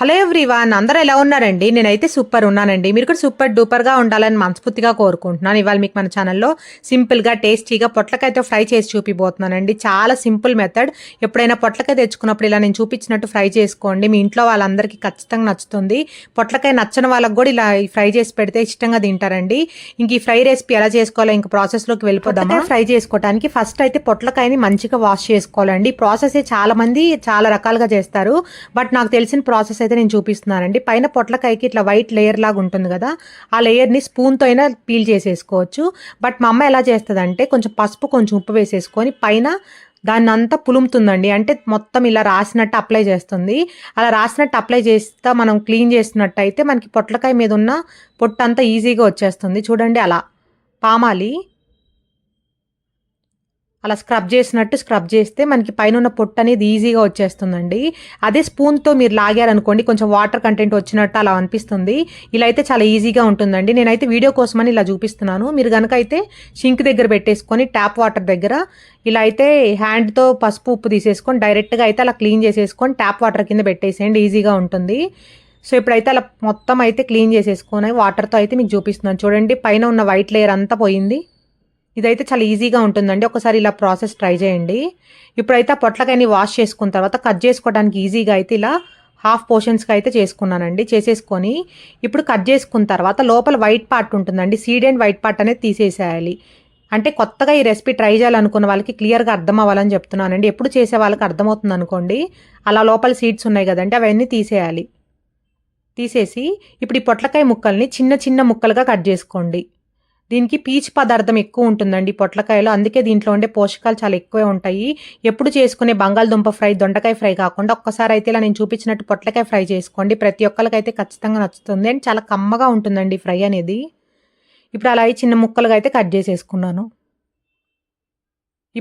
Hello everyone, అందరూ ఎలా ఉన్నారండి? నేనైతే సూపర్ ఉన్నానండి. మీరు కూడా సూపర్ డూపర్గా ఉండాలని మనస్ఫూర్తిగా కోరుకుంటున్నాను. ఇవాళ మీకు మన ఛానల్లో సింపుల్గా టేస్టీగా పొట్లకాయతో ఫ్రై చేసి చూపిపోతున్నానండి. చాలా సింపుల్ మెథడ్. ఎప్పుడైనా పొట్లకాయ తెచ్చుకున్నప్పుడు ఇలా నేను చూపించినట్టు ఫ్రై చేసుకోండి. మీ ఇంట్లో వాళ్ళందరికీ ఖచ్చితంగా నచ్చుతుంది. పొట్లకాయ నచ్చని వాళ్ళకి కూడా ఇలా ఫ్రై చేసి పెడితే ఇష్టంగా తింటారండి. ఇంక ఈ ఫ్రై రెసిపీ ఎలా చేసుకోవాలో ఇంక ప్రాసెస్లోకి వెళ్ళిపోదామా? ఫ్రై చేసుకోవడానికి ఫస్ట్ అయితే పొట్లకాయని మంచిగా వాష్ చేసుకోవాలండి. ప్రాసెస్ చాలా మంది చాలా రకాలుగా చేస్తారు. బట్ నాకు తెలిసిన ప్రాసెస్ అయితే నేను చూపిస్తున్నానండి. పైన పొట్లకాయకి ఇట్లా వైట్ లేయర్ లాగా ఉంటుంది కదా, ఆ లేయర్ని స్పూన్తో అయినా పీల్ చేసేసుకోవచ్చు. బట్ మా అమ్మ ఎలా చేస్తుందంటే కొంచెం పసుపు కొంచెం ఉప్పు వేసేసుకొని పైన దాన్ని అంతా పులుముతుందండి. అంటే మొత్తం ఇలా రాసినట్టు అప్లై చేస్తుంది. అలా రాసినట్టు అప్లై చేస్తా మనం క్లీన్ చేసినట్టు అయితే మనకి పొట్లకాయ మీద ఉన్న పొట్టు అంతా ఈజీగా వచ్చేస్తుంది. చూడండి, అలా పామాలి. అలా స్క్రబ్ చేసినట్టు స్క్రబ్ చేస్తే మనకి పైన ఉన్న పొట్టు అనేది ఈజీగా వచ్చేస్తుందండి. అదే స్పూన్తో మీరు లాగారనుకోండి కొంచెం వాటర్ కంటెంట్ వచ్చినట్టు అలా అనిపిస్తుంది. ఇలా అయితే చాలా ఈజీగా ఉంటుందండి. నేనైతే వీడియో కోసమని ఇలా చూపిస్తున్నాను. మీరు కనుక అయితే షింక్ దగ్గర పెట్టేసుకొని ట్యాప్ వాటర్ దగ్గర ఇలా అయితే హ్యాండ్తో పసుపు ఉప్పు తీసేసుకొని డైరెక్ట్గా అయితే అలా క్లీన్ చేసేసుకొని ట్యాప్ వాటర్ కింద పెట్టేసేయండి, ఈజీగా ఉంటుంది. సో ఇప్పుడైతే అలా మొత్తం అయితే క్లీన్ చేసేసుకొని వాటర్తో అయితే మీకు చూపిస్తున్నాను. చూడండి, పైన ఉన్న వైట్ లేయర్ అంతా పోయింది. ఇదైతే చాలా ఈజీగా ఉంటుందండి. ఒకసారి ఇలా ప్రాసెస్ ట్రై చేయండి. ఇప్పుడైతే ఆ పొట్లకాయని వాష్ చేసుకున్న తర్వాత కట్ చేసుకోవడానికి ఈజీగా అయితే ఇలా హాఫ్ పోర్షన్స్కి అయితే చేసుకున్నానండి. చేసేసుకొని ఇప్పుడు కట్ చేసుకున్న తర్వాత లోపల వైట్ పార్ట్ ఉంటుందండి, సీడ్ అండ్ వైట్ పార్ట్ అనేది తీసేసేయాలి. అంటే కొత్తగా ఈ రెసిపీ ట్రై చేయాలనుకున్న వాళ్ళకి క్లియర్గా అర్థం అవ్వాలని చెప్తున్నానండి. ఎప్పుడు చేసే వాళ్ళకి అర్థమవుతుంది అనుకోండి. అలా లోపల సీడ్స్ ఉన్నాయి కదండి, అవన్నీ తీసేయాలి. తీసేసి ఇప్పుడు ఈ పొట్లకాయ ముక్కల్ని చిన్న చిన్న ముక్కలుగా కట్ చేసుకోండి. దీనికి పీచు పదార్థం ఎక్కువ ఉంటుందండి పొట్లకాయలో, అందుకే దీంట్లో ఉండే పోషకాలు చాలా ఎక్కువే ఉంటాయి. ఎప్పుడు చేసుకునే బంగాళదుంప ఫ్రై, దొండకాయ ఫ్రై కాకుండా ఒక్కసారి అయితే ఇలా నేను చూపించినట్టు పొట్లకాయ ఫ్రై చేసుకోండి. ప్రతి ఒక్కరికైతే ఖచ్చితంగా నచ్చుతుంది అండ్ చాలా కమ్మగా ఉంటుందండి ఫ్రై అనేది. ఇప్పుడు అలా చిన్న ముక్కలుగా అయితే కట్ చేసేసుకున్నాను.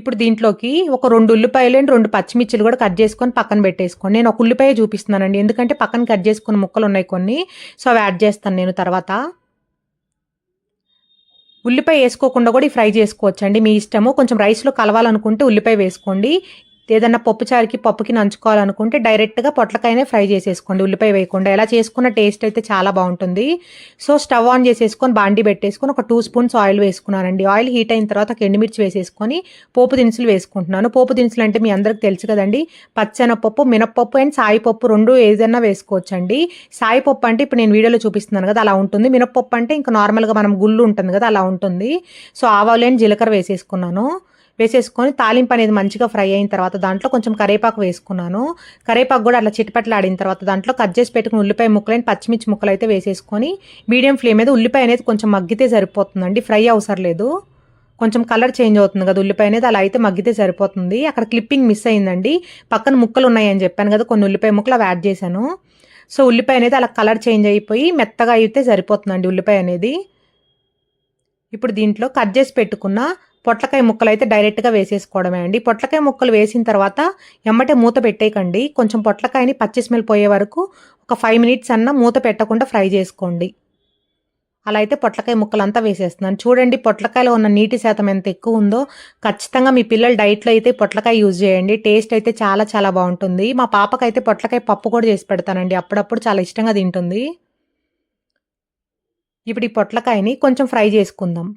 ఇప్పుడు దీంట్లోకి ఒక 2 ఉల్లిపాయలు అండ్ 2 పచ్చిమిర్చిలు కూడా కట్ చేసుకొని పక్కన పెట్టేసుకోండి. నేను ఒక ఉల్లిపాయ చూపిస్తున్నానండి, ఎందుకంటే పక్కన కట్ చేసుకున్న ముక్కలు ఉన్నాయి కొన్ని, సో అవి యాడ్ చేస్తాను నేను తర్వాత. ఉల్లిపాయ వేసుకోకుండా కూడా ఫ్రై చేసుకోవచ్చండి, మీ ఇష్టము. కొంచెం రైస్లో కలవాలనుకుంటే ఉల్లిపాయ వేసుకోండి. ఏదన్నా పప్పుకి నంచుకోవాలనుకుంటే డైరెక్ట్గా పొట్లకాయనే ఫ్రై చేసేసుకోండి, ఉల్లిపాయ వేయకుండా. ఎలా చేసుకున్న టేస్ట్ అయితే చాలా బాగుంటుంది. సో స్టవ్ ఆన్ చేసేసుకొని బాండి పెట్టేసుకొని ఒక 2 స్పూన్స్ ఆయిల్ వేసుకున్నానండి. ఆయిల్ హీట్ అయిన తర్వాత ఒక ఎండుమిర్చి వేసేసుకొని పోపు దినుసులు వేసుకుంటున్నాను. పోపు దినుసులు అంటే మీ అందరికి తెలుసు కదండి, పచ్చెనపప్పు, మినప్పప్పు అండ్ సాయిపప్పు 2 ఏదైనా వేసుకోవచ్చండి. సాయిపప్పు అంటే ఇప్పుడు నేను వీడియోలో చూపిస్తున్నాను కదా అలా ఉంటుంది. మినప్పప్పు అంటే ఇంకా నార్మల్గా మనం గుళ్ళు ఉంటుంది కదా అలా ఉంటుంది. సో ఆవాలు అండ్ జీలకర్ర వేసేసుకున్నాను. వేసేసుకొని తాలింపు అనేది మంచిగా ఫ్రై అయిన తర్వాత దాంట్లో కొంచెం కరేపాకు వేసుకున్నాను. కరేపాకు కూడా అట్లా చిటపట్లాడిన తర్వాత దాంట్లో కట్ చేసి పెట్టుకుని ఉల్లిపాయ ముక్కలు అండ్ పచ్చిమిర్చి ముక్కలు అయితే వేసేసుకొని మీడియం ఫ్లేమ్ మీద ఉల్లిపాయ అనేది కొంచెం మగ్గితే సరిపోతుందండి, ఫ్రై అవసరం లేదు. కొంచెం కలర్ చేంజ్ అవుతుంది కదా ఉల్లిపాయ అనేది, అలా అయితే మగ్గితే సరిపోతుంది. అక్కడ క్లిప్పింగ్ మిస్ అయిందండి, పక్కన ముక్కలు ఉన్నాయని చెప్పాను కదా, కొన్ని ఉల్లిపాయ ముక్కలు అవి యాడ్ చేశాను. సో ఉల్లిపాయ అనేది అలా కలర్ చేంజ్ అయిపోయి మెత్తగా అయితే సరిపోతుందండి ఉల్లిపాయ అనేది. ఇప్పుడు దీంట్లో కట్ చేసి పెట్టుకున్న పొట్లకాయ ముక్కలు అయితే డైరెక్ట్గా వేసేసుకోవడమే అండి. పొట్లకాయ ముక్కలు వేసిన తర్వాత ఎమ్మటే మూత పెట్టేయకండి. కొంచెం పొట్లకాయని పచ్చి స్మెల్ పోయే వరకు ఒక 5 మినిట్స్ అన్న మూత పెట్టకుండా ఫ్రై చేసుకోండి. అలా అయితే పొట్లకాయ ముక్కలంతా వేసేస్తున్నాను. చూడండి పొట్లకాయలో ఉన్న నీటి శాతం ఎంత ఎక్కువ ఉందో. ఖచ్చితంగా మీ పిల్లల డైట్లో అయితే పొట్లకాయ యూజ్ చేయండి, టేస్ట్ అయితే చాలా చాలా బాగుంటుంది. మా పాపకైతే పొట్లకాయ పప్పు కూడా చేసి పెడతానండి, అప్పుడప్పుడు చాలా ఇష్టంగా తింటుంది. ఇప్పుడు ఈ పొట్లకాయని కొంచెం ఫ్రై చేసుకుందాం.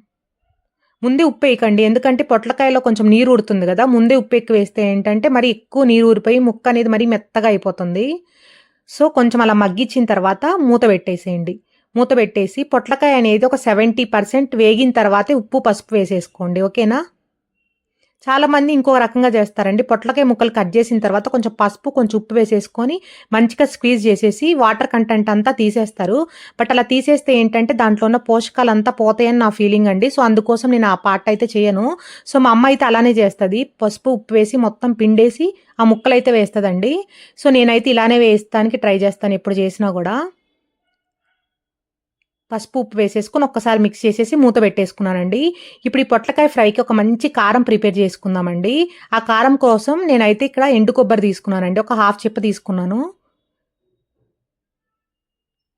ముందే ఉప్పు వేయకండి, ఎందుకంటే పొట్లకాయలో కొంచెం నీరు ఊరుతుంది కదా. ముందే ఉప్పు ఎక్కువ వేస్తే ఏంటంటే మరి ఎక్కువ నీరు ఊరిపోయి ముక్క అనేది మరీ మెత్తగా అయిపోతుంది. సో కొంచెం అలా మగ్గించిన తర్వాత మూత పెట్టేసేయండి. మూత పెట్టేసి పొట్లకాయ అనేది ఒక 70% వేగిన తర్వాతే ఉప్పు పసుపు వేసేసుకోండి, ఓకేనా. చాలామంది ఇంకో రకంగా చేస్తారండి, పొట్లకాయ ముక్కలు కట్ చేసిన తర్వాత కొంచెం పసుపు కొంచెం ఉప్పు వేసేసుకొని మంచిగా స్క్వీజ్ చేసేసి వాటర్ కంటెంట్ అంతా తీసేస్తారు. బట్ అలా తీసేస్తే ఏంటంటే దాంట్లో ఉన్న పోషకాలు అంతా పోతాయని నా ఫీలింగ్ అండి. సో అందుకోసం నేను ఆ పార్ట్ అయితే చేయను. సో మా అమ్మ అయితే అలానే చేస్తుంది, పసుపు ఉప్పు వేసి మొత్తం పిండేసి ఆ ముక్కలు అయితే వేస్తుందండి. సో నేనైతే ఇలానే వేస్తానికి ట్రై చేస్తాను ఎప్పుడు చేసినా కూడా. పసుపు ఉప్పు వేసేసుకొని ఒక్కసారి మిక్స్ చేసేసి మూత పెట్టేసుకున్నానండి. ఇప్పుడు ఈ పొట్లకాయ ఫ్రైకి ఒక మంచి కారం ప్రిపేర్ చేసుకుందామండి. ఆ కారం కోసం నేనైతే ఇక్కడ ఎండు కొబ్బరి తీసుకున్నానండి, ఒక హాఫ్ చిప్ప తీసుకున్నాను.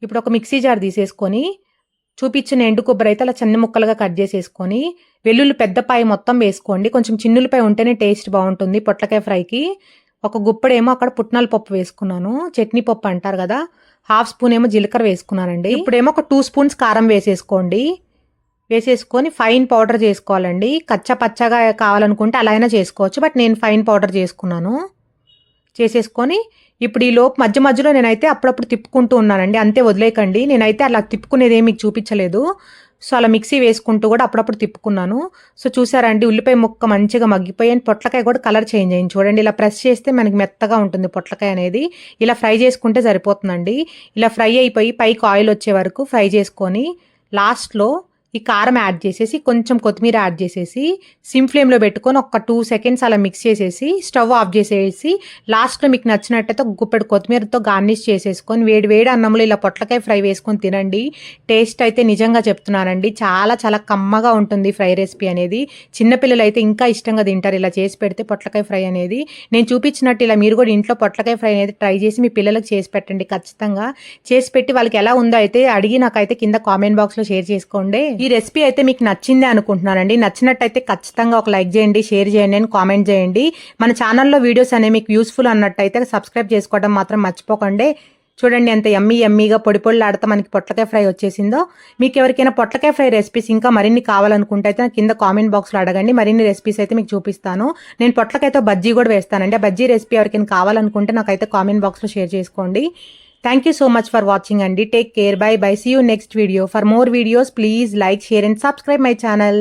ఇప్పుడు ఒక మిక్సీ జార్ తీసేసుకొని చూపించిన ఎండు కొబ్బరి అయితే అలా చిన్న ముక్కలుగా కట్ చేసేసుకొని వెల్లుల్లి పెద్దపాయ మొత్తం వేసుకోండి. కొంచెం చిన్నులపాయ ఉంటేనే టేస్ట్ బాగుంటుంది పొట్లకాయ ఫ్రైకి. ఒక గుప్పెడేమో అక్కడ పుట్నాల పప్పు వేసుకున్నాను, చట్నీ పప్పు అంటారు కదా, హాఫ్ స్పూన్ ఏమో జీలకర్ర వేసుకున్నానండి. ఇప్పుడేమో ఒక 2 స్పూన్స్ కారం వేసేసుకోండి. వేసేసుకొని ఫైన్ పౌడర్ చేసుకోవాలండి. కచ్చా పచ్చగా కావాలనుకుంటే అలా అయినా చేసుకోవచ్చు, బట్ నేను ఫైన్ పౌడర్ చేసుకున్నాను. చేసేసుకొని ఇప్పుడు ఈ లోపు మధ్య మధ్యలో నేనైతే అప్పుడప్పుడు తిప్పుకుంటూ ఉన్నానండి, అంతే వదిలేకండి. నేనైతే అలా తిప్పుకునేది ఏమి మీకు చూపించలేదు. సో అలా మిక్సీ వేసుకుంటూ కూడా అప్పుడప్పుడు తిప్పుకున్నాను. సో చూసారండి, ఉల్లిపాయ ముక్క మంచిగా మగ్గిపోయి పొట్లకాయ కూడా కలర్ చేంజ్ అయింది చూడండి. ఇలా ప్రెస్ చేస్తే మనకి మెత్తగా ఉంటుంది పొట్లకాయ అనేది. ఇలా ఫ్రై చేసుకుంటే సరిపోతుందండి. ఇలా ఫ్రై అయిపోయి పైకి ఆయిల్ వచ్చే వరకు ఫ్రై చేసుకొని లాస్ట్లో ఈ కారం యాడ్ చేసేసి కొంచెం కొత్తిమీర యాడ్ చేసేసి సిమ్ ఫ్లేమ్లో పెట్టుకొని ఒక 2 సెకండ్స్ అలా మిక్స్ చేసేసి స్టవ్ ఆఫ్ చేసేసి లాస్ట్లో మీకు నచ్చినట్టయితే ఒక గుప్పెడు కొత్తిమీరతో గార్నిష్ చేసేసుకొని వేడి వేడి అన్నంలో ఇలా పొట్లకాయ ఫ్రై వేసుకొని తినండి. టేస్ట్ అయితే నిజంగా చెప్తున్నానండి, చాలా చాలా కమ్మగా ఉంటుంది ఫ్రై రెసిపీ అనేది. చిన్నపిల్లలు అయితే ఇంకా ఇష్టంగా తింటారు ఇలా చేసి పెడితే పొట్లకాయ ఫ్రై అనేది. నేను చూపించినట్టు ఇలా మీరు కూడా ఇంట్లో పొట్లకాయ ఫ్రై అనేది ట్రై చేసి మీ పిల్లలకు చేసి పెట్టండి. ఖచ్చితంగా చేసి పెట్టి వాళ్ళకి ఎలా ఉందో అయితే అడిగి నాకైతే కింద కామెంట్ బాక్స్లో షేర్ చేసుకోండి. ఈ రెసిపీ అయితే మీకు నచ్చిందే అనుకుంటున్నానండి. నచ్చినట్టయితే ఖచ్చితంగా ఒక లైక్ చేయండి, షేర్ చేయండి అని కామెంట్ చేయండి. మన ఛానల్లో వీడియోస్ అనేవి మీకు యూస్ఫుల్ అన్నట్టయితే సబ్స్క్రైబ్ చేసుకోవడం మాత్రం మర్చిపోకండి. చూడండి ఎంత ఎమ్మీగా పొడి పొడిలాడుతూ మనకి పొట్లకాయ ఫ్రై వచ్చేసిందో. మీకు ఎవరికైనా పొట్లకాయ ఫ్రై రెసిపీస్ ఇంకా మరిన్ని కావాలనుకుంటే అయితే కింద కామెంట్ బాక్స్లో అడగండి, మరిన్ని రెసిపీస్ అయితే మీకు చూపిస్తాను. నేను పొట్లకాయతో బజ్జీ కూడా వేస్తానండి. ఆ బజ్జీ రెసిపీ ఎవరికైనా కావాలనుకుంటే నాకైతే కామెంట్ బాక్స్లో షేర్ చేసుకోండి. Thank you so much for watching and take care. Bye bye. See you next video. For more videos, please like, share and subscribe my channel.